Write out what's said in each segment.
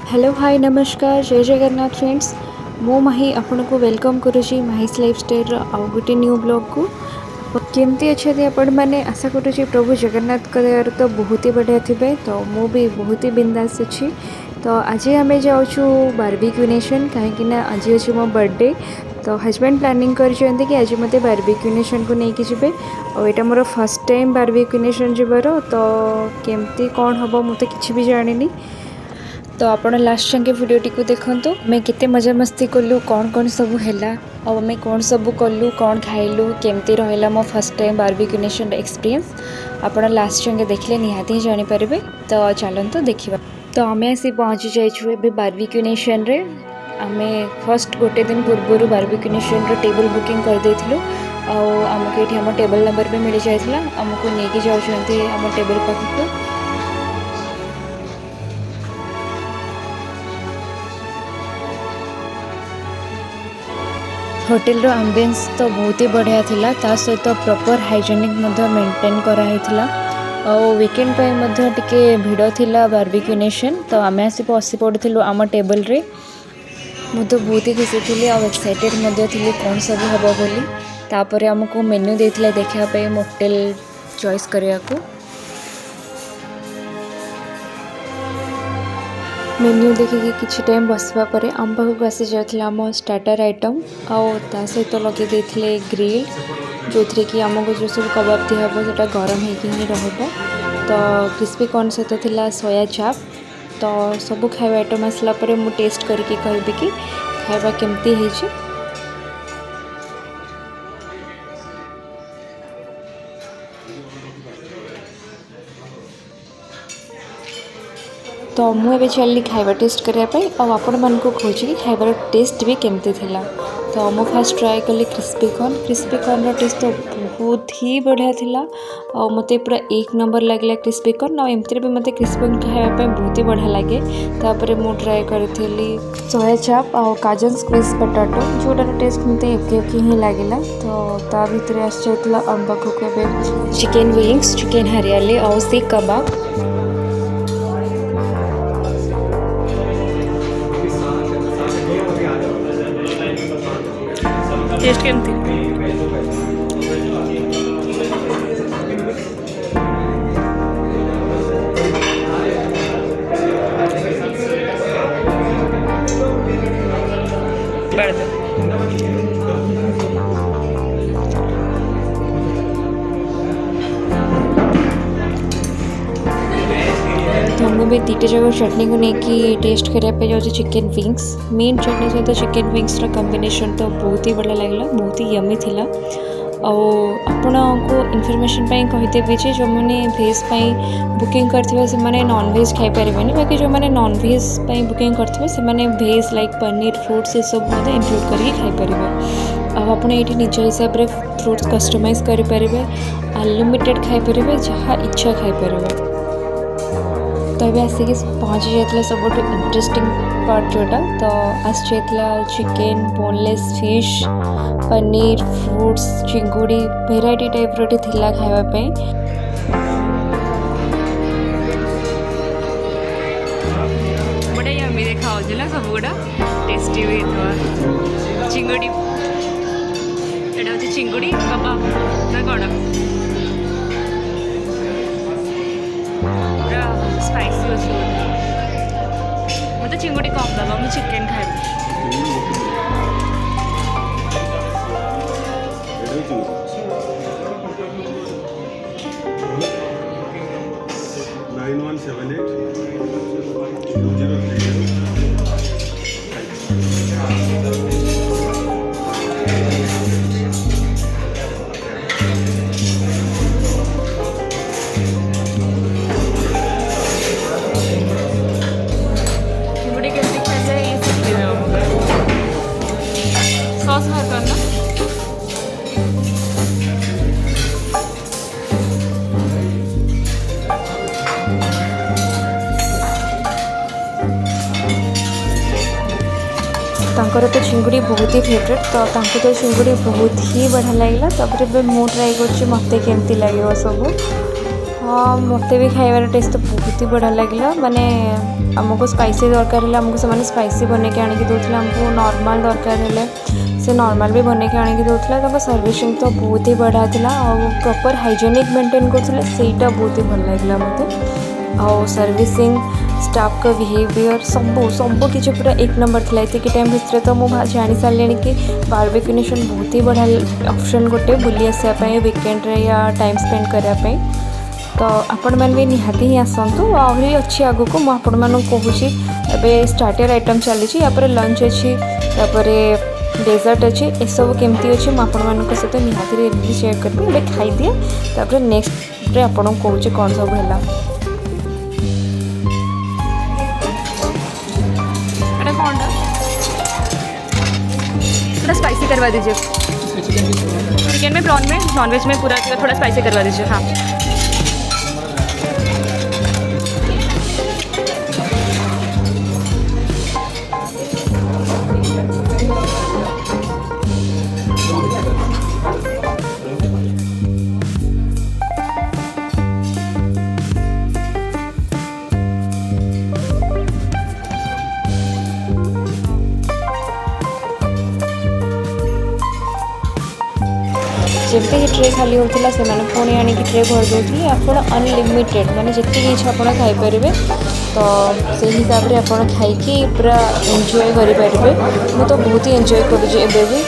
Hello hi नमस्कार जय Jagannath friends मो माही आपन को वेलकम करुँची माहीस लाइफस्टाइल आउ गोटे न्यू ब्लॉग को केमती अच्छे आपण मैंने आशा करुँची प्रभु जगन्नाथ दयार तो बहुत ही बढ़िया थे तो मु भी बहुत ही बिंदास अच्छी। तो आज आम जाऊँ बारबेक्यू नेशन कहीं आज अच्छे मो बर्थडे तो हजबैंड प्लानिंग कर कि आज मत बारबेक्यू नेशन को लेकिन जी और यहाँ more first time Barbeque Nation जबार तो केमती कौन हम मुझे किसी भी जानी तो आप लास्ट जाके भिडियोटी को देखूँ मैं केते मजा मस्ती कलु कौन कौन सब है आम कौन सब कलु कौन खाइलु केमती रहा मो first time Barbeque Nation experience आप लास्ट जाके देखले निहाती ही जानीपर। तो चलते देखा तो आम आसी पहुँची जाइए बारबेक्यू नेशन रे आम फर्स्ट गोटे दिन पूर्व बारबेक्यू नेशन रो टेबल बुकिंग कर देथिलु आमको ये आम टेबल नंबर भी मिल जाता आमको लेकिन जाऊँच आम टेबल पाखक होटेल रो एम्बियंस तो बहुत ही बढ़िया थिला ता सहित प्रॉपर हाइजेनिक मेंटेन कराइथिला और वीकेंड पे टिके भिड़ थिला बारबेक्यू नेशन तो आम आसी बसी पड़ू आम टेबल रे मुझे बहुत ही खुशी थी और एक्साइटेड थी कौन सब हम बोली तापर आमको मेन्यू देथिला देखापी मोकटेल चॉइस करने को मेन्यू देखिए किसी टाइम बसवा पर आम पाखक आसी जाता आम स्टार्टर आइटम आ सहित लगे देते ग्रिल जो थी कि आमको जो सब कबाब दिहब से गरम होगी रहा तो क्रिस्पी कॉर्न सहित थिला सोया चाप तो सब खाଇବା आइटम आसला पर मु टेस्ट करके कहबी कि खाଇବା केमती है। तो मुझे चलनी खाଇବା टेस्ट करने और आपण मन को खोजी खाइबार टेस्ट भी केमती थिला। तो मु फास्ट ट्राए कली क्रिस्पी कॉर्न टेस्ट तो बहुत ही बढ़िया थिला और मते पूरा एक नंबर लगे क्रिस्पी कॉर्न और एमती भी मते क्रिस्पी कॉर्न खाइबा बहुत ही बढ़िया लगे। तापर मु ट्राए करी सोया चाप और काजन स्क्वीज पोटैटो जोटार टेस्ट मते एक ही लगे तो ता भीतर आसला आम पाखक चिकेन विंग्स चिकेन हरियाली और सीख कबाब टेस्ट केमती तो हम भी दीटे जगह चटनी को लेकिन टेस्ट करने जाऊँ चिकेन विंग्स मेन चटनी सहित चिकेन विंग्स कॉम्बिनेशन तो बहुत ही बढ़िया लगे बहुत ही यमी थिला आपको इनफर्मेशन कहीदेवी जो मैंने भेज बुकिंग करथिबे से माने नॉन वेज खाई पारे बाकी जो मैंने नॉन वेज बुकिंग करथिबे से माने वेज लाइक पनीर फ्रूट्स ये सब इंक्लूड करके खाई पारे आप ये निज हिसाब से फ्रूट्स कस्टमाइज करेंगे अनलिमिटेड खाई पारे जहाँ इच्छा खाई पारे। तो अभी आसिक पहुँची जाता सब इंटरेस्टिंग पार्ट जोटा तो आसला chicken boneless fish paneer fruits चिंगुड़ी भेराइटी टाइप रो थिला खाइबापी बड़ा यम्मी देखा सब गुड़ा टेस्टी भी चिंगुड़ी एटा हूँ चिंगुड़ी कबाब ना कौन स्पाइसी अच्छे मतलब चिंगुड़ी कम दबा मुझे चिकेन खाए सॉस है करना तांकर तो चिंगुड़ी बहुत ही फेवरेट तो चिंगुड़ी बहुत ही बढ़िया लगे तापर मु ट्राए कर मत केमती लगे सब हाँ मत भी खाइबार टेस्ट तो बहुत ही बढ़िया लगे माने आमको स्पाइसी दरकार है आमको से स्पाइसी बन के आनिक दूसरे आमको नॉर्मल दरकार है से नॉर्मल भी बन के आनिक दूसरा सर्विसिंग तो बहुत ही बढ़िया था और प्रॉपर हाइजेनिक मेंटेन करते सेटा बहुत ही भल लगे मत आउ सर्विसिंग स्टाफ का बिहेवियर सब किसी पूरा एक नंबर था ये टाइम भितर तो मुझे जानी सारे कि बारबेक्यू नेशन बहुत ही बढ़िया ऑप्शन गोटे बुली आसापी वीकेंड रे या टाइम स्पेंड करने तो आपण मैंने भी निहाती ही आसतु आहरी अच्छी आगु को मुझे कहूँ एवं स्टार्टर आइटम चली लंच अच्छी डेजर्ट अच्छी ये सब केमती अच्छी मुझे सहित निहाती शेयर करी ए खाई दिए नेक्स्ट आपको कहूँ कौन सब है थोड़ा स्पाइसी करवा दीजिए चिकन में प्रॉन में नॉनवेज में पूरा थोड़ा स्पाइसी करवा दीजिए। हाँ जब ही ट्रे खाली होता से पुणी आणिक ट्रे भर दूसरी आप अनलिमिटेड माने जितनी इच्छा आप खाईपर तो से हिसाब से आप खाई पूरा एंजॉय करेंगे मुझे तो बहुत ही एंजॉय करुँचे भी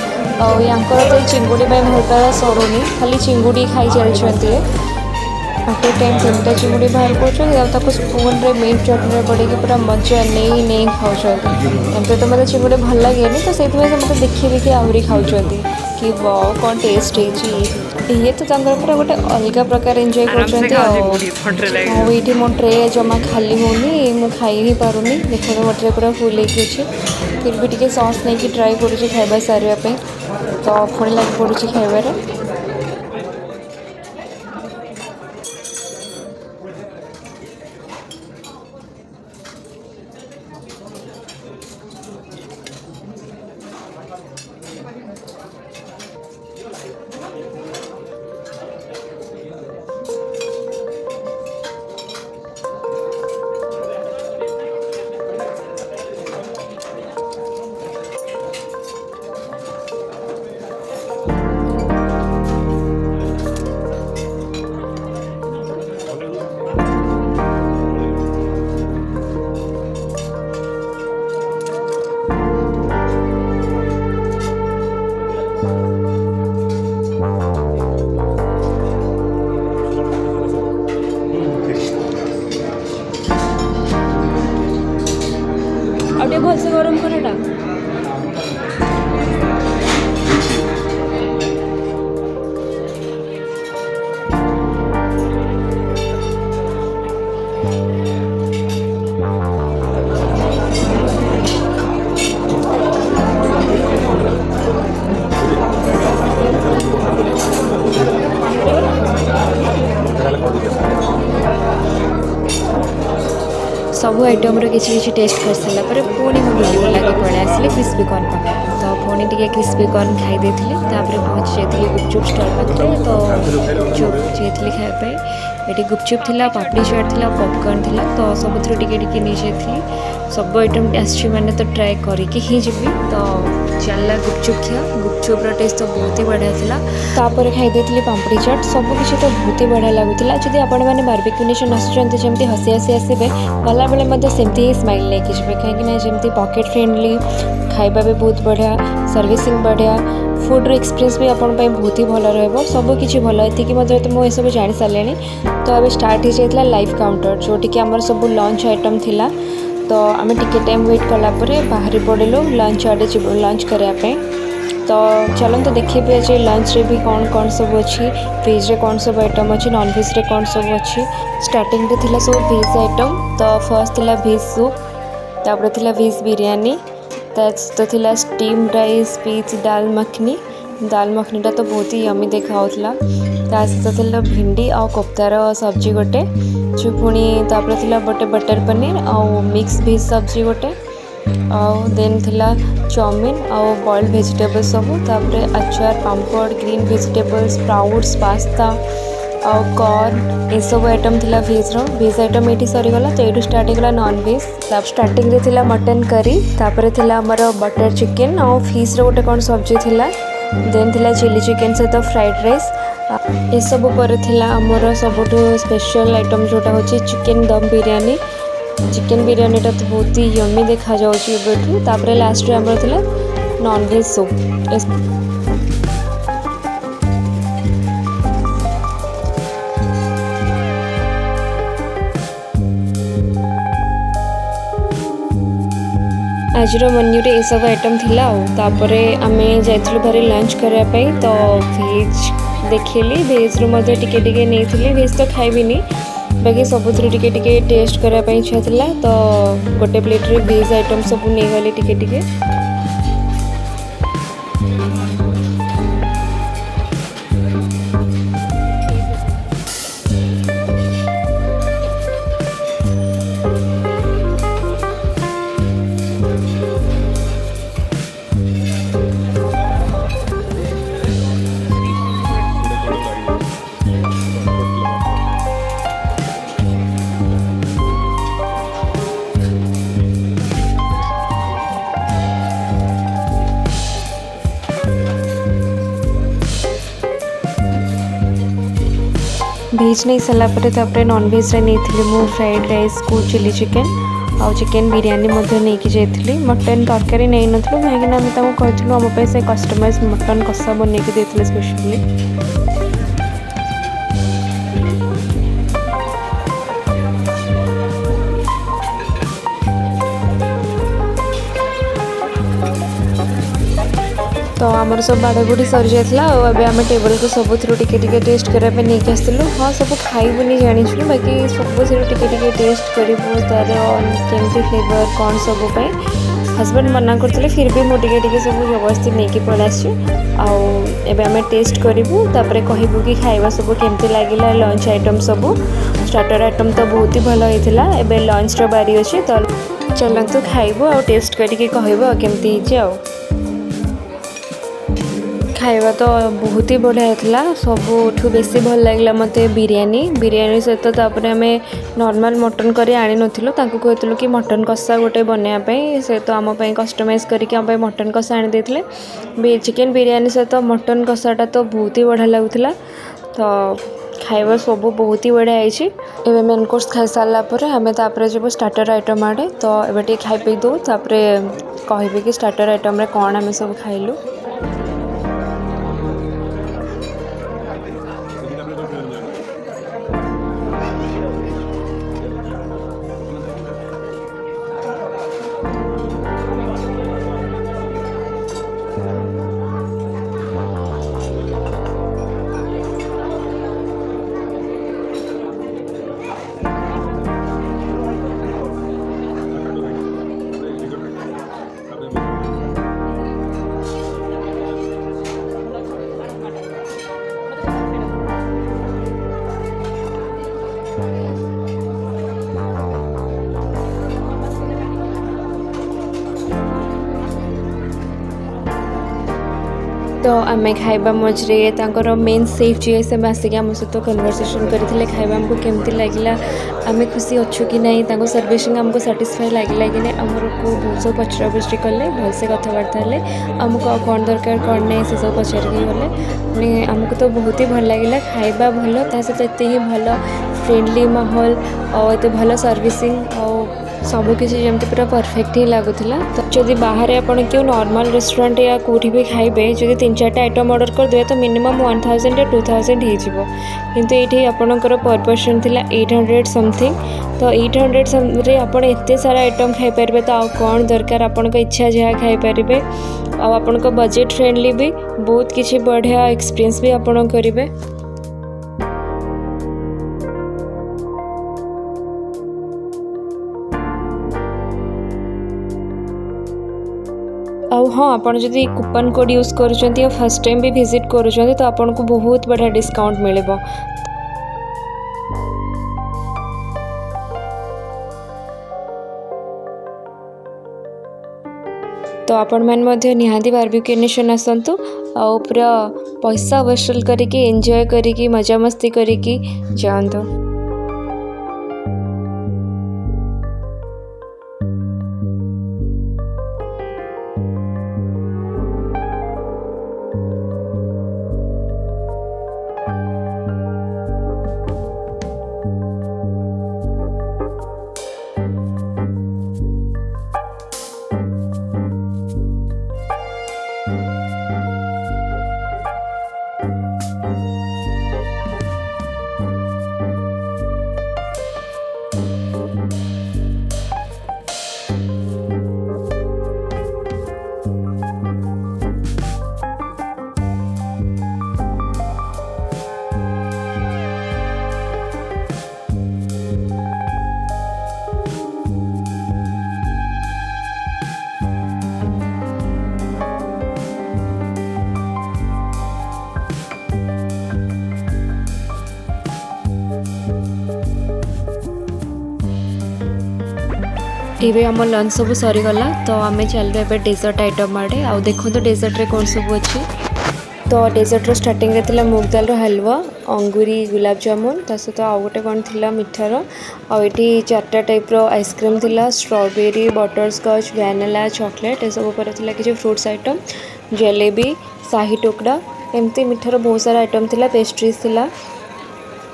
और यहाँ तो चिंगुड़ी भल पाया सरुनी खाली चिंगुड़ी खाई चलते आफ्टर टाइम 3टा चिंगुड़ी बाहर कर स्पून रे मीट चटनी पड़े पूरा मजा नहीं नहीं खाऊँ एमती तो मतलब चिंगुड़ी भल लगे तो से मतलब देखी देखी आहरी खाऊँ कि वाओ कौन टेस्ट ये तो पूरा गोटे अलग प्रकार एंजॉय कर ये मो ट्रे जमा खाली होनी मु खाई ही पारुनी देखो मो ट्रे पूरा फुल होगी अच्छे फिर भी टी सॉस नहीं कि ट्राई करुँचे खाइबा सारे तो पुणी लगे पड़ुची खाइबार आउटे भलसे गरम करटा सब आइटम किसी टेस्ट कर सारापर पुणी मुझे लगे पड़े आसिले क्रिस्पी कॉर्न पाखे तो पुणी टे क्रिस्पी कॉर्न खाई देती पहुँच जाती गुपचुप स्टॉल पाखे तो गुपचुप जाती खायापी ये गुपचुप थी पापड़ी चाट थी पॉपकॉर्न थी तो सब टे नहीं जाती सब आइटम आसी मैंने तो ट्राए करके ही जी तो चलला गुपचुप खिया गुपचुप टेस्ट तो बहुत ही बढ़िया था तापर खाई देती पापड़ी चाट सब किसी तो बहुत ही बढ़िया लगुला जदि आपण मैंने बारबेक्यू नेशन आसुँच जमी हसी हसी आसबे गला बेले सेमती ही स्माइल लेके जी कहीं जमी पॉकेट फ्रेंडली खाइबा भी बहुत बढ़िया सर्विसिंग बढ़िया फूड एक्सपीरियंस भी आपण बहुत ही भल रहा सब किसी भल ये तो मुझे सब जानी सारे तो अभी स्टार्ट हो जाता लाइव काउंटर जोटि कि आमर सब लंच आइटम थिला तो आम टिके टाइम वेट कलापर बाहरी पड़ेलु लंच आड़े लंच करने तो चलो तो देखिए भी आज लंच रे भी कौन कौन सब अच्छी वेज रे कौन सब आइटम अच्छी नॉन वेज रे कौन सब अच्छी स्टार्टिंग रे थिला सब वेज आइटम तो फर्स्ट थिला वेज सूप तापर थिला वेज बिरयानी तो थिला स्टीम राइस पीच दाल मखनीटा तो बहुत ही यमी देखा सहित थिला भिंडी आ कोफ्तार सब्जी गोटे जो पुणी तापर थिला गोटे बटर पनीर आउ मिक्स भेज सब्जी गोटे आउ देन थिला चाउमीन आउ बॉइल्ड वेजिटेबल्स सब तापर अचार पापड़ ग्रीन वेजिटेबल्स स्प्राउट्स पास्ता ଆଉ କର୍ନ ଏସବୁ ଆଇଟମ୍ ଥିଲା ଭେଜ୍ ଆଇଟମ୍ ଏଇଠି ସରିଗଲା। ତ ଏଇଠୁ ଷ୍ଟାର୍ଟ ହେଇଗଲା ନନ୍ଭେଜ୍। ଷ୍ଟାର୍ଟିଂରେ ଥିଲା ମଟନ୍ କରି, ତାପରେ ଥିଲା ଆମର ବଟର୍ ଚିକେନ୍ ଆଉ ଫିସ୍ର ଗୋଟେ କ'ଣ ସବ୍ଜି ଥିଲା, ଦେନ୍ ଥିଲା ଚିଲି ଚିକେନ୍ ସହିତ ଫ୍ରାଏଡ଼୍ ରାଇସ୍। ଏସବୁ ପରେ ଥିଲା ଆମର ସବୁଠୁ ସ୍ପେଶାଲ୍ ଆଇଟମ୍ ଯେଉଁଟା ହେଉଛି ଚିକେନ୍ ଦମ୍ ବିରିୟାନୀ। ଚିକେନ୍ ବିରିୟାନୀଟା ତ ବହୁତ ହି ୟମି ଦେଖାଯାଉଛି ଏବେଠୁ। ତାପରେ ଲାଷ୍ଟରେ ଆମର ଥିଲା ନନ୍ଭେଜ୍ ସୁପ୍। ଆଜିର ମେନ୍ୟୁରେ ଏସବୁ ଆଇଟମ୍ ଥିଲା। ଆଉ ତାପରେ ଆମେ ଯାଇଥିଲୁ ଭାରି ଲଞ୍ଚ୍ କରିବା ପାଇଁ। ତ ଭେଜ୍ ଦେଖିଲି, ଭେଜ୍ରୁ ମଧ୍ୟ ଟିକେ ଟିକେ ନେଇଥିଲି। ଭେଜ୍ ତ ଖାଇବିନି, ବାକି ସବୁଥିରୁ ଟିକେ ଟିକେ ଟେଷ୍ଟ କରିବା ପାଇଁ ଇଚ୍ଛା ଥିଲା। ତ ଗୋଟେ ପ୍ଲେଟ୍ରେ ଭେଜ୍ ଆଇଟମ୍ ସବୁ ନେଇଗଲି ଟିକେ ଟିକେ। ଭେଜ୍ ନେଇ ସାରିଲା ପରେ ତାପରେ ନନ୍ଭେଜ୍ରେ ନେଇଥିଲି ମୁଁ ଫ୍ରାଏଡ଼୍ ରାଇସ୍କୁ ଚିଲି ଚିକେନ୍ ଆଉ ଚିକେନ୍ ବିରିୟାନୀ ମଧ୍ୟ ନେଇକି ଯାଇଥିଲି। ମଟନ୍ ତରକାରୀ ନେଇନଥିଲୁ କାହିଁକିନା ଆମେ ତାଙ୍କୁ କହିଥିଲୁ ଆମ ପାଇଁ ସେ କଷ୍ଟମାଇଜ୍ ମଟନ୍ କଷା ବନେଇକି ଦେଇଥିଲେ ସ୍ପେଶାଲି। तो आमर सब बाड़ाबुड़ी सरी जाता और अब आम टेबल को सबुथ टिके टिके टेस्ट करने नहीं आसलु। हाँ सब खाइबुनि जाचु बाकी सबुथ टिके टिके टेस्ट करूँ तार केमती फ्लेवर कौन सब हजबैंड मना करते फिर भी मुझे टिके सब जबरदस्ती नहीं पड़े आम टेस्ट करूँ तापर कहबू कि खाଇବା सब केमती लगे लंच आइटम सब स्टार्टर आइटम तो बहुत ही भल होता है। एवं लंच बारी अच्छे तो चलतु खाइबू आ टेस्ट करके कहबू केमती खाଇବା तो बहुत ही बढ़िया था। सबुठू बेसी भल लगे मत बिरयानी सहित तापर आम नॉर्मल मटन करी आनी नथिलु तांको कहथिलु कि मटन कषा गोटे बनवाई से तो आम कस्टमाइज करके आम मटन कषा आनी देथिले। चिकेन बिरयानी सहित मटन कषाटा तो बहुत ही बढ़िया लगुला। तो खाଇବା सब बहुत ही बढ़िया है। एवं मेन कोर्स खाई सारा पर आम जब स्टार्टर आइटम आड़े तो ये खाई पी दो तापर कहबे कि स्टार्टर आइटम रे कौन आम सब खाइलु। तो आम खाइबा मझे तर मेन सेफ जी से आसिक आम सहित कन्वर्सेशन करते खाइबा आमको केमती लगे आम खुशी अच्छु कि नहीं सर्विसिंग आमको साटिस्फाई लगे कि नहीं आमर को बहुत सब पचरा पुचरी कले भलसे कथबार्ता है आमको कौन दरकार कौन नहीं से सब पचारिक गले आमको तो बहुत ही भल लगे खाइबा भल ता सहित एत ही भल फ्रेंडली माहौल और एत भल सर्विसिंग और सबकि जमी पूरा परफेक्ट ही लगुला। तो जदि बाहर आपड़ क्यों नॉर्मल रेस्टोरेंट या कौटी भी खाइबे जब 3-4 आइटम ऑर्डर करदे तो मिनिमम 1000 या 2000 हो किंतु ये आपणकर पर पर्सन थी 800 समथिंग। तो 800 रे आप एत सारा आइटम खाईपारे तो आउ कौन दरकार आपण इच्छा जहाँ खाईपारे आपण बजेट फ्रेंडली भी बहुत किसी बढ़िया एक्सपीरियंस भी आप करेंगे। हाँ आपड़ जदि कूपन कोड यूज कर फर्स्ट टाइम भी विजिट कर तो आपन को बहुत बढ़िया डिस्काउंट मिले। तो आपण मैंने निहाती बारबेक्यू नेशन आसतु आ पूरा पैसा वसूल करके एंजॉय करके मजा मस्ती करके जातु। ये आम लंच सब सरीगला तो आम चलवा ए डेजर्ट आइटम आड़े आ देखो तो डेजर्ट रे कौन सब अच्छी। तो डेजर्ट स्टार्टिंग रे थिला मूंग दाल हलवा अंगूरी गुलाब जामुन ता सहित आउ गोटे कौन थिला मिठार आठी 4टा टाइप रो आइसक्रीम थिला strawberry butter scotch vanilla chocolate ए सब पर थिला कि फ्रूट्स आइटम जलेबी शाही टुकड़ा एमती मिठार बहुत सारा आइटम थिला पेस्ट्रीज थिला।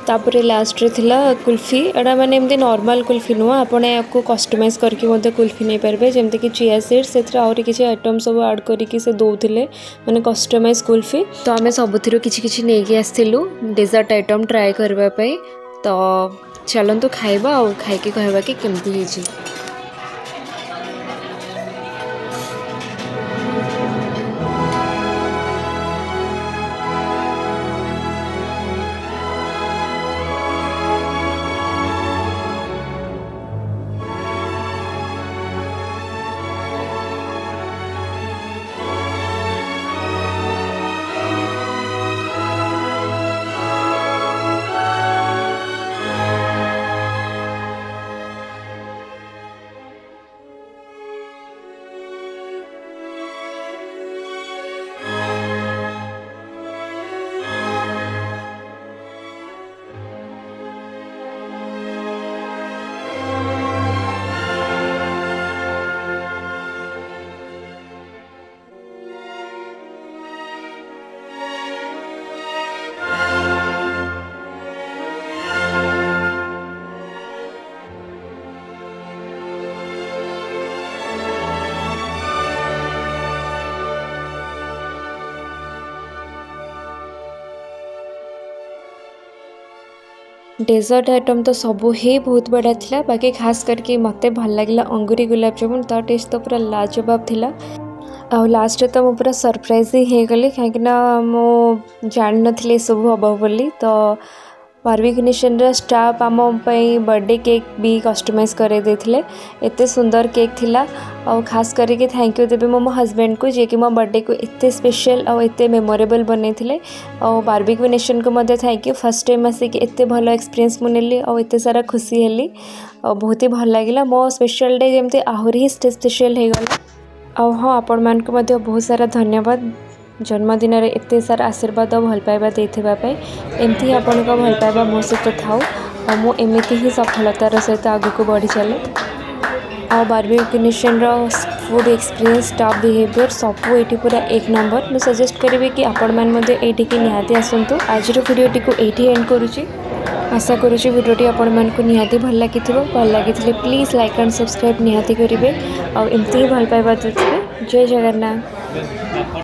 तापर लास्ट रे थिला कुल्फी एटा माने एमती नॉर्मल कुल्फी नुआ आपण आपको कस्टमाइज करके मते कुल्फी नहीं पारबे जेमते कि चिया सीड्स सेथरा और किछि आइटम सब ऐड करके से दोथिले माने कस्टमाइज कुल्फी। तो आमे सबथिरो किछि किछि नै के आस्थिलु डेजर्ट आइटम ट्राई करबा पई। तो चलंतु खाइबा आ खाइ के कहबा कि केमती हिची। डेजर्ट आइटम तो सबू ही बहुत बढ़िया थिला बाकी खास करके मते भल लगिला अंगूरी गुलाब जामुन ता टेस्ट तो पूरा लाजवाब थिला। आ लास्ट तो मु पूरा सरप्राइज ही हो गली कहीं मु जान नथली सब हम बोली। तो बारबेक्यू नेशन स्टाफ आम बर्थडे केक भी कस्टमाइज कर देथिले एते सुंदर केक थिला। और खास करके थैंक यू देबे मो हस्बैंड को जे कि मो बर्थडे को एते स्पेशल और एते मेमोरेबल बनैथिले। और बारबेक्यू नेशन को मध्य थैंक यू फर्स्ट टाइम आसिक एते भलो एक्सपीरियंस मुनेली और एते सारा खुशी हेली और बहुत ही भल लगिला मो स्पेशल डे जेमते आहुरी ही स्पेशल हो गला। और हाँ आपण मान को मध्य बहुत सारा धन्यवाद जन्मदिन रे एते सारा आशीर्वाद और भल पाइबा देथिबा पे एमती आपण को भल पाइबा मो सहित थाउ और मो एमिति ही सफलतार सहित आगु को बढ़ी चले। और बारबेक्यू नेशन रो फूड एक्सपीरियंस स्टाफ बिहेवियर सबू ये पूरा एक नंबर। मैं सजेस्ट करी कि आपण मैंने मध्य एठिकी निहाती आसतु। आज वीडियोटी को एठी एंड करुच्ची आशा करुच्ची वीडियोटी आपण मानकु निहाती भल लागिथिबो। भल लागिथिले प्लीज लाइक एंड सब्सक्राइब निहाती करिवे और एमती ही भल पाइबा देथिबे। जय जगन्नाथ।